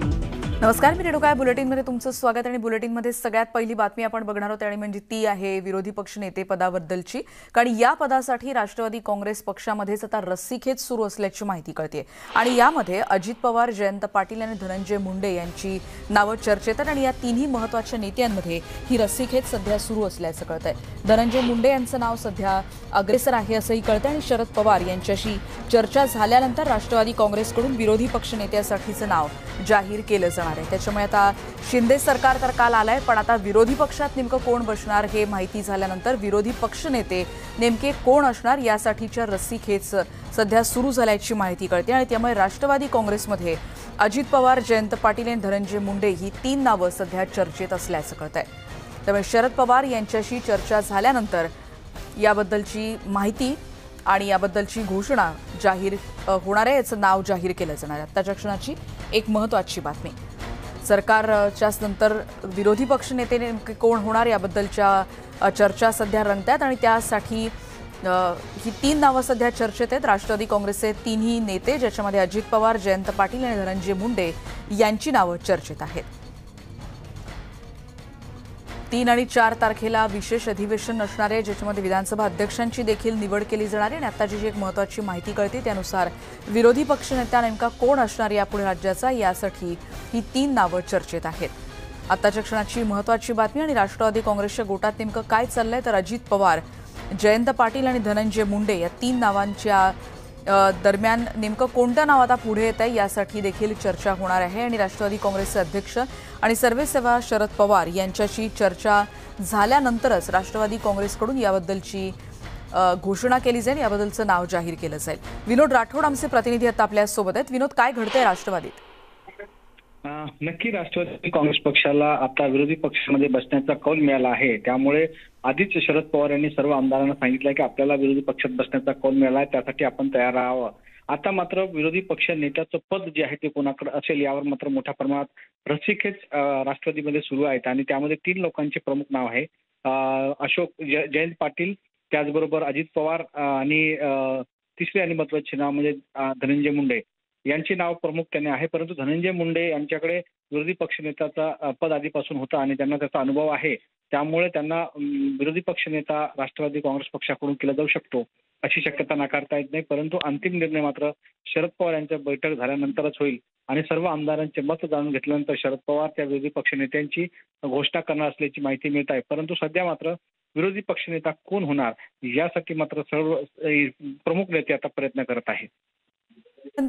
नमस्कार, मी रेणुका. बुलेटिनमध्ये तुमचं स्वागत. आणि बुलेटिनमध्ये सगळ्यात पहिली बातमी आपण बघणार आहोत आणि म्हणजे ती आहे विरोधी पक्ष नेते पदाबद्दलची. कारण या पदासाठी राष्ट्रवादी काँग्रेस पक्षामध्येच आता रस्सीखेच सुरू असल्याची माहिती कळते. आणि यामध्ये अजित पवार, जयंत पाटील आणि धनंजय मुंडे यांची नावं चर्चेत आहेत. आणि या तिन्ही महत्त्वाच्या नेत्यांमध्ये ही रस्सीखेच सध्या सुरू असल्याचं कळतंय. धनंजय मुंडे यांचं नाव सध्या अग्रेसर आहे असंही कळतंय. आणि शरद पवार यांच्याशी चर्चा झाल्यानंतर राष्ट्रवादी काँग्रेसकडून विरोधी पक्ष नेत्यासाठीचं नाव जाहीर केलं जाणार. त्याच्यामुळे आता शिंदे सरकार तर काल आलंय, पण आता विरोधी पक्षात नेमकं कोण बसणार हे माहिती झाल्यानंतर विरोधी पक्ष नेते नेमके कोण असणार यासाठीच्या रस्सीखेच सध्या सुरू झाल्याची माहिती कळते. आणि त्यामुळे राष्ट्रवादी काँग्रेसमध्ये अजित पवार, जयंत पाटील आणि धनंजय मुंडे ही तीन नावं सध्या चर्चेत असल्याचं कळतंय. त्यामुळे शरद पवार यांच्याशी चर्चा झाल्यानंतर याबद्दलची माहिती आणि याबद्दलची घोषणा जाहीर होणार आहे, याचं नाव जाहीर केलं जाणार आहे. आत्ताच्या क्षणाची एक महत्त्वाची बातमी. सरकारच्याच नंतर विरोधी पक्ष नेते नेमके कोण होणार याबद्दलच्या चर्चा सध्या रंगतात. आणि त्यासाठी ही तीन नावं सध्या चर्चेत आहेत. राष्ट्रवादी काँग्रेसचे तिन्ही नेते, ज्याच्यामध्ये अजित पवार, जयंत पाटील आणि धनंजय मुंडे यांची नावं चर्चेत आहेत. 3 आणि 4 तारखेला विशेष अधिवेशन असणार आहे, ज्याच्यामध्ये विधानसभा अध्यक्षांची देखील निवड केली जाणार आहे. आणि आत्ताची जी एक महत्त्वाची माहिती कळते त्यानुसार विरोधी पक्षनेता नेमका कोण असणार यापुढे राज्याचा, यासाठी ही तीन नावं चर्चेत आहेत. आत्ताच्या क्षणाची महत्त्वाची बातमी. आणि राष्ट्रवादी काँग्रेसच्या गोटात नेमकं काय चाललंय, तर अजित पवार, जयंत पाटील आणि धनंजय मुंडे या तीन नावांच्या दरम्यान नेमकं कोणतं नाव आता पुढे येत आहे यासाठी देखील चर्चा होणार आहे. आणि राष्ट्रवादी काँग्रेसचे अध्यक्ष आणि सर्वेसेवा शरद पवार यांच्याशी चर्चा झाल्यानंतरच राष्ट्रवादी काँग्रेसकडून याबद्दलची घोषणा केली जाईल, याबद्दलचं नाव जाहीर केलं जाईल. विनोद राठोड आमचे प्रतिनिधी आता आपल्यासोबत आहेत. विनोद, काय घडतंय राष्ट्रवादीत? नक्की राष्ट्रवादी काँग्रेस पक्षाला आता विरोधी पक्षामध्ये बसण्याचा कौल मिळाला आहे. त्यामुळे आधीच शरद पवार यांनी सर्व आमदारांना सांगितलं की आपल्याला विरोधी पक्षात बसण्याचा कौल मिळाला आहे, त्यासाठी आपण तयार राहावं. आता मात्र विरोधी पक्ष नेत्याचं पद जे आहे ते कोणाकडे असेल यावर मात्र मोठ्या प्रमाणात रस्सीखेच राष्ट्रवादीमध्ये सुरू आहेत. आणि त्यामध्ये 3 लोकांचे प्रमुख नाव आहे. जयंत पाटील, त्याचबरोबर अजित पवार आणि तिसरे आणि महत्त्वाचे नाव म्हणजे धनंजय मुंडे यांची नाव प्रामुख्याने आहे. परंतु धनंजय मुंडे यांच्याकडे विरोधी पक्षनेत्याचा पद आधीपासून होतं आणि त्यांना त्याचा अनुभव आहे. त्यामुळे त्यांना विरोधी पक्षनेता राष्ट्रवादी काँग्रेस पक्षाकडून केला जाऊ शकतो अशी शक्यता नाकारता येत नाही. परंतु अंतिम निर्णय मात्र शरद पवार यांच्या बैठक झाल्यानंतरच होईल. आणि सर्व आमदारांचे मत जाणून घेतल्यानंतर शरद पवार त्या विरोधी पक्षनेत्यांची घोषणा करणार असल्याची माहिती मिळत आहे. परंतु सध्या मात्र विरोधी पक्षनेता कोण होणार यासाठी मात्र सर्व प्रमुख नेते आता प्रयत्न करत आहेत.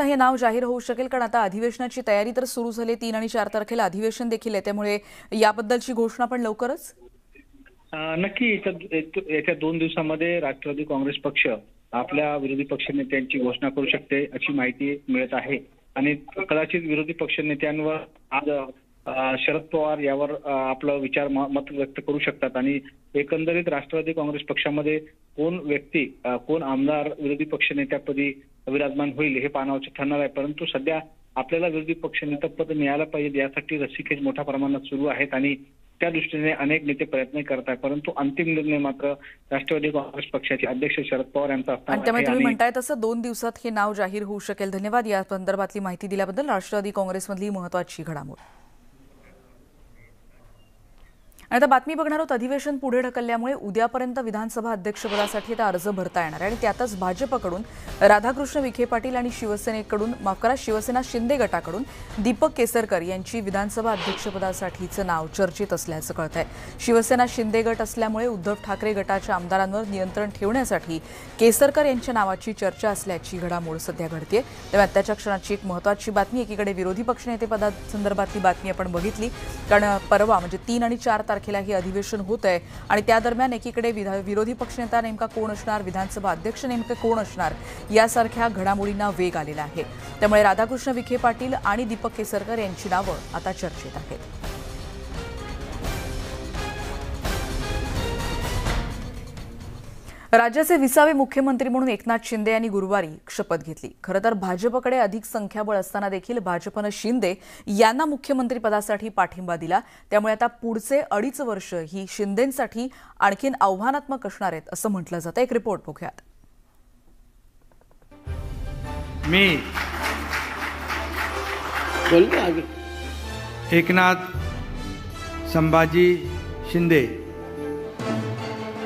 हे नाव जाहीर होऊ शकेल? कारण आता अधिवेशनाची तयारी तर सुरू झाली. 3 आणि 4 तारखेला अधिवेशन देखील आहे, त्यामुळे याबद्दलची घोषणा पण लवकरच नक्की येत्या 2 दिवसांमध्ये राष्ट्रवादी काँग्रेस पक्ष आपल्या विरोधी पक्ष नेत्यांची घोषणा करू शकते अशी माहिती मिळत आहे. आणि कदाचित विरोधी पक्ष नेत्यांवर आज शरद पवार यावर आपलं विचार मत व्यक्त करू शकतात. आणि एकंदरीत राष्ट्रवादी काँग्रेस पक्षामध्ये कोण व्यक्ती, कोण आमदार विरोधी पक्ष नेत्यापदी विराजमान होईल हे पाहण्याचे ठरणार आहे. परंतु सध्या आपल्याला विरोधी पक्ष नेतेपद मिळालं पाहिजे यासाठी रस्सीखेच मोठ्या प्रमाणात सुरू आहेत आणि त्या दृष्टीने अनेक नेते प्रयत्न करत आहेत. परंतु अंतिम निर्णय मात्र राष्ट्रवादी काँग्रेस पक्षाचे अध्यक्ष शरद पवार यांचा असणार आहे. त्यामुळे तुम्ही म्हणताय तसं 2 दिवसात हे नाव जाहीर होऊ शकेल. धन्यवाद या संदर्भातली माहिती दिल्याबद्दल. राष्ट्रवादी काँग्रेसमधली महत्त्वाची घडामोड. आणि आता बातमी बघणार आहोत. अधिवेशन पुढे ढकलल्यामुळे उद्यापर्यंत विधानसभा अध्यक्षपदासाठी आता अर्ज भरता येणार आहे. आणि त्यातच भाजपकडून राधाकृष्ण विखे पाटील आणि शिवसेना शिंदे गटाकडून दीपक केसरकर यांची विधानसभा अध्यक्षपदासाठीचं नाव चर्चेत असल्याचं कळत आहे. शिवसेना शिंदे गट असल्यामुळे उद्धव ठाकरे गटाच्या आमदारांवर नियंत्रण ठेवण्यासाठी केसरकर यांच्या नावाची चर्चा असल्याची घडामोड सध्या घडते. तेव्हा आत्ताच्या क्षणाची एक महत्त्वाची बातमी. एकीकडे विरोधी पक्षनेतेपदासंदर्भातली बातमी आपण बघितली, कारण परवा म्हणजे 3 आणि 4 तारखेला हे अधिवेशन होत आहे. आणि त्या दरम्यान एकीकडे विरोधी पक्षनेता नेमका कोण असणार, विधानसभा अध्यक्ष नेमके कोण असणार यासारख्या घडामोडींना वेग आलेला आहे. त्यामुळे राधाकृष्ण विखे पाटील आणि दीपक केसरकर यांची नावं आता चर्चेत आहेत. राज्याचे 20वे मुख्यमंत्री म्हणून एकनाथ शिंदे यांनी गुरुवारी शपथ घेतली. खरं तर भाजपकडे अधिक संख्याबळ असताना देखील भाजपनं शिंदे यांना मुख्यमंत्रीपदासाठी पाठिंबा दिला. त्यामुळे आता पुढचे 2.5 वर्ष ही शिंदेंसाठी आणखीन आव्हानात्मक असणार आहेत असं म्हटलं जातं. एक रिपोर्ट बघूयात. मी एकनाथ संभाजी शिंदे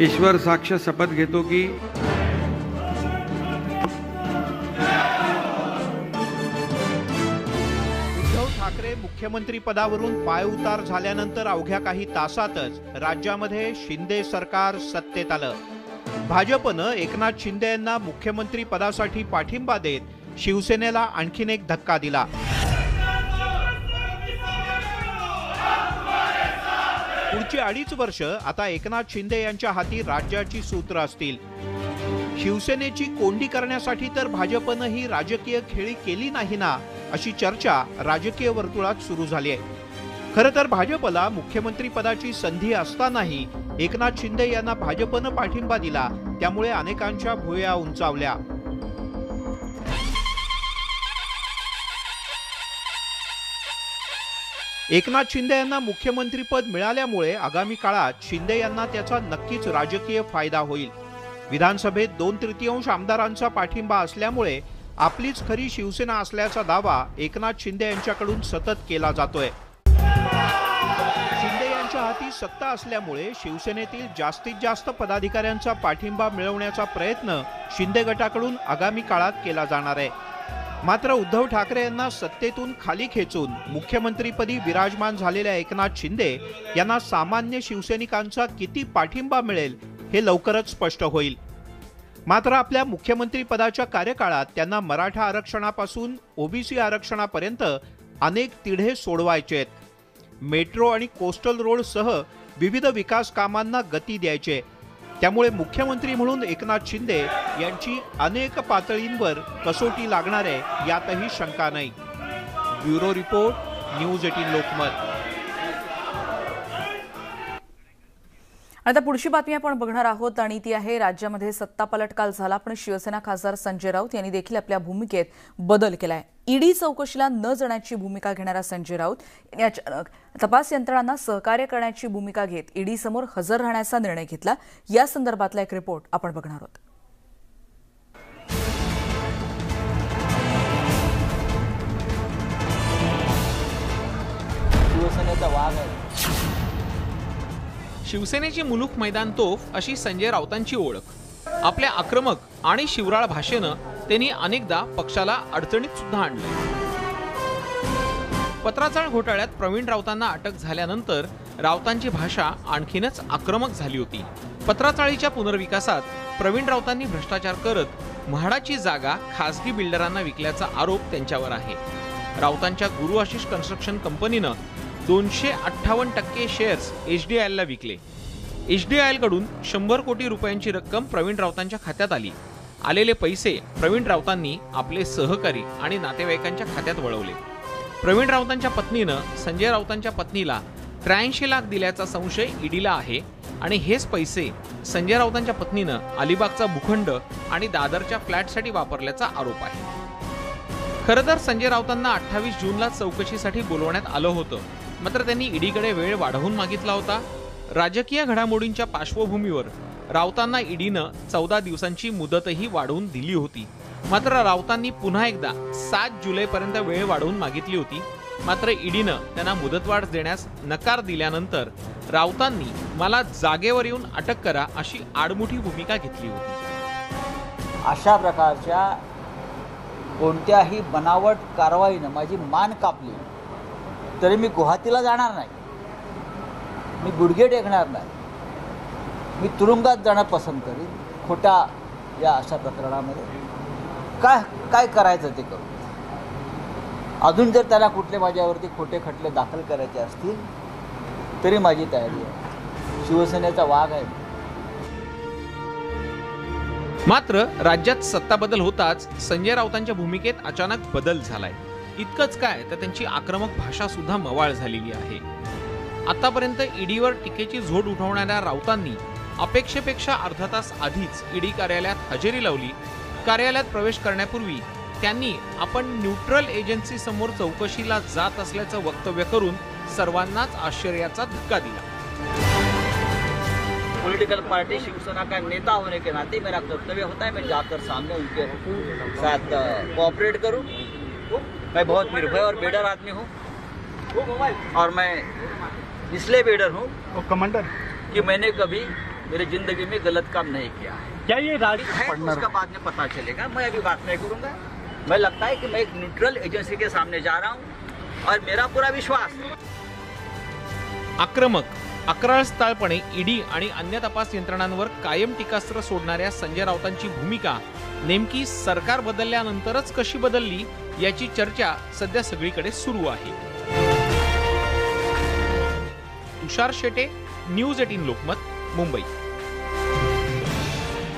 ईश्वर साक्ष शपथ घेतो की उद्धव ठाकरे मुख्यमंत्री पदावरून पायउतार झाल्यानंतर अवघ्या काही तासातच राज्यामध्ये शिंदे सरकार सत्तेत आलं। भाजपनं एकनाथ शिंदे यांना मुख्यमंत्री पदासाठी पाठिंबा देत शिवसेनेला आणखीन एक धक्का दिला। पुढची 2.5 वर्ष आता एकनाथ शिंदे यांच्या हाती राज्याची सूत्र असतील। शिवसेनेची कोंडी करण्यासाठी तर भाजपनं ही राजकीय खेळी केली नाही ना, अशी चर्चा राजकीय वर्तुळात सुरू झाली आहे। खरं तर भाजपला मुख्यमंत्री पदाची संधी असतानाही एकनाथ शिंदे यांना भाजपनं पाठिंबा दिला, त्यामुळे अनेकांच्या भुवया उंचावल्या। एकनाथ शिंदे यांना मुख्यमंत्रीपद मिळाल्यामुळे आगामी काळात शिंदे यांना त्याचा नक्कीच राजकीय फायदा होईल। विधानसभेत 2/3 आमदारांचा पाठिंबा असल्यामुळे आपलीच खरी शिवसेना असल्याचा दावा एकनाथ शिंदे यांच्याकडून सतत केला जातोय। शिंदे यांच्या हाती सत्ता असल्यामुळे शिवसेनेतील जास्तीत जास्त पदाधिकाऱ्यांचा पाठिंबा मिळवण्याचा प्रयत्न शिंदे गटाकडून आगामी काळात केला जाणार आहे। मात्र उद्धव ठाकरे यांना सत्तेतून खाली खेचून मुख्यमंत्रीपदी विराजमान झालेल्या एकनाथ शिंदे यांना सामान्य शिवसैनिकांचा किती पाठिंबा मिळेल हे लवकरच स्पष्ट होईल। मात्र आपल्या मुख्यमंत्री पदाच्या कार्यकाळात त्यांना मराठा आरक्षणापासून ओबीसी आरक्षणापर्यंत अनेक तिढे सोडवायचे आहेत। मेट्रो आणि कोस्टल रोड सह विविध विकास कामांना गती द्यायचे। त्यामुळे मुख्यमंत्री म्हणून एकनाथ शिंदे यांची अनेक पातळींवर कसोटी लागणार आहे यातही शंका नाही। Bureau report, news 18 Lokmat. आता पुढची बातमी आपण बघणार आहोत आणि ती आहे राज्यामध्ये सत्तापालट काल झाला, पण शिवसेना खासदार संजय राऊत यांनी देखील आपल्या भूमिकेत बदल केलाय। ईडी चौकशीला न जाण्याची भूमिका घेणारा संजय राऊत यांनी अचानक तपास यंत्रणांना सहकार्य करण्याची भूमिका घेत ईडी समोर हजर राहण्याचा निर्णय घेतला। या संदर्भातला एक रिपोर्ट आपण बघणार आहोत। शिवसेनेचा वाघ आहे। शिवसेनेची मुलूक मैदान तोफ अशी संजय राऊतांची ओळख। आपल्या आक्रमक आणि शिवराळ भाषेनं त्यांनी अनेकदा पक्षाला अडचणीत सुद्धा आणले। पत्राचाळ घोटाळ्यात प्रवीण राऊतांना अटक झाल्यानंतर राऊतांची भाषा आणखीनच आक्रमक झाली होती। पत्राचाळीच्या पुनर्विकासात प्रवीण राऊतांनी भ्रष्टाचार करत म्हाडाची जागा खासगी बिल्डरांना विकल्याचा आरोप त्यांच्यावर आहे। राऊतांच्या गुरु आशिष कन्स्ट्रक्शन कंपनीनं 258% शेअर्स HDILला विकले। HDIL कडून 100 कोटी रुपयांची रक्कम प्रवीण राऊतांच्या खात्यात आली। आलेले पैसे प्रवीण राऊतांनी आपले सहकारी आणि नातेवाईकांच्या खात्यात वळवले। प्रवीण राऊतांच्या पत्नीनं संजय राऊतांच्या पत्नीला 83 लाख दिल्याचा संशय ईडीला आहे आणि हेच पैसे संजय राऊतांच्या पत्नीनं अलिबागचा भूखंड आणि दादरच्या फ्लॅटसाठी वापरल्याचा आरोप आहे। खरं तर संजय राऊतांना 28 जूनला चौकशीसाठी बोलवण्यात आलं होतं, मात्र त्यांनी ईडीकडे वेळ वाढवून मागितला होता। राजकीय घडामोडींच्या पार्श्वभूमीवर राऊतांना ईडीनं 14 दिवसांची मुदतही वाढवून दिली होती। मात्र राऊतांनी पुन्हा एकदा 7 जुलैपर्यंत वेळ वाढवून मागितली होती। मात्र ईडीनं त्यांना मुदतवाढ देण्यास नकार दिल्यानंतर राऊतांनी मला जागेवर येऊन अटक करा अशी आडमुठी भूमिका घेतली होती। अशा प्रकारच्या कोणत्याही बनावट कारवाईनं माझी मान कापली तरी मी गुवाहाटीला जाणार नाही, मी गुडघे टेकणार नाही, मी तुरुंगात जाणं पसंत करीन। खोटा या अशा प्रकरणामध्ये काय करायचं ते करू। अजून जर त्याला कुठले माझ्यावरती खोटे खटले दाखल करायचे असतील तरी माझी तयारी आहे। शिवसेनेचा वाघ आहे। मात्र राज्यात सत्ता बदल होताच संजय राऊतांच्या भूमिकेत अचानक बदल झालाय। इतकंच काय तर त्यांची आक्रमक भाषा सुद्धा मवाळ झालेली आहे। आतापर्यंत ईडीवर टीकेची झोड उठवणाऱ्या राऊतांनी अपेक्षेपेक्षा अर्धा तास आधीच ईडी कार्यालयात हजेरी लावली। कार्यालयात प्रवेश करण्यापूर्वी त्यांनी आपण न्यूट्रल एजन्सी समोर चौकशीला जात असल्याचं वक्तव्य करून सर्वांनाच आश्चर्याचा धक्का दिला। पॉलिटिकल पार्टी शिवसेना का नेता होने के नाते मेरा कर्तव्य होता है मैं जाकर सामने उनके साथ कोऑपरेट करूं। मैं बहुत निर्भय और बेडर आदमी हूं। और मैं इसलिए बेडर हूँ कमांडर कि मैंने कभी मेरी जिंदगी में गलत काम नहीं किया है। क्या ये राज है तो उसका बाद में पता चलेगा, मैं अभी बात नहीं करूंगा। मैं लगता है कि मैं एक न्यूट्रल एजेंसी के सामने जा रहा हूं और मेरा पूरा विश्वास है। आक्रमक, अक्राळस्थळपणे ईडी आणि अन्य तपास यंत्रणांवर कायम टीकास्त्र सोडणाऱ्या संजय राऊतांची भूमिका नेमकी सरकार बदलल्यानंतरच कशी बदलली याची चर्चा सध्या सगळीकडे सुरू आहे। तुषार शेटे, न्यूज 18 लोकमत, मुंबई।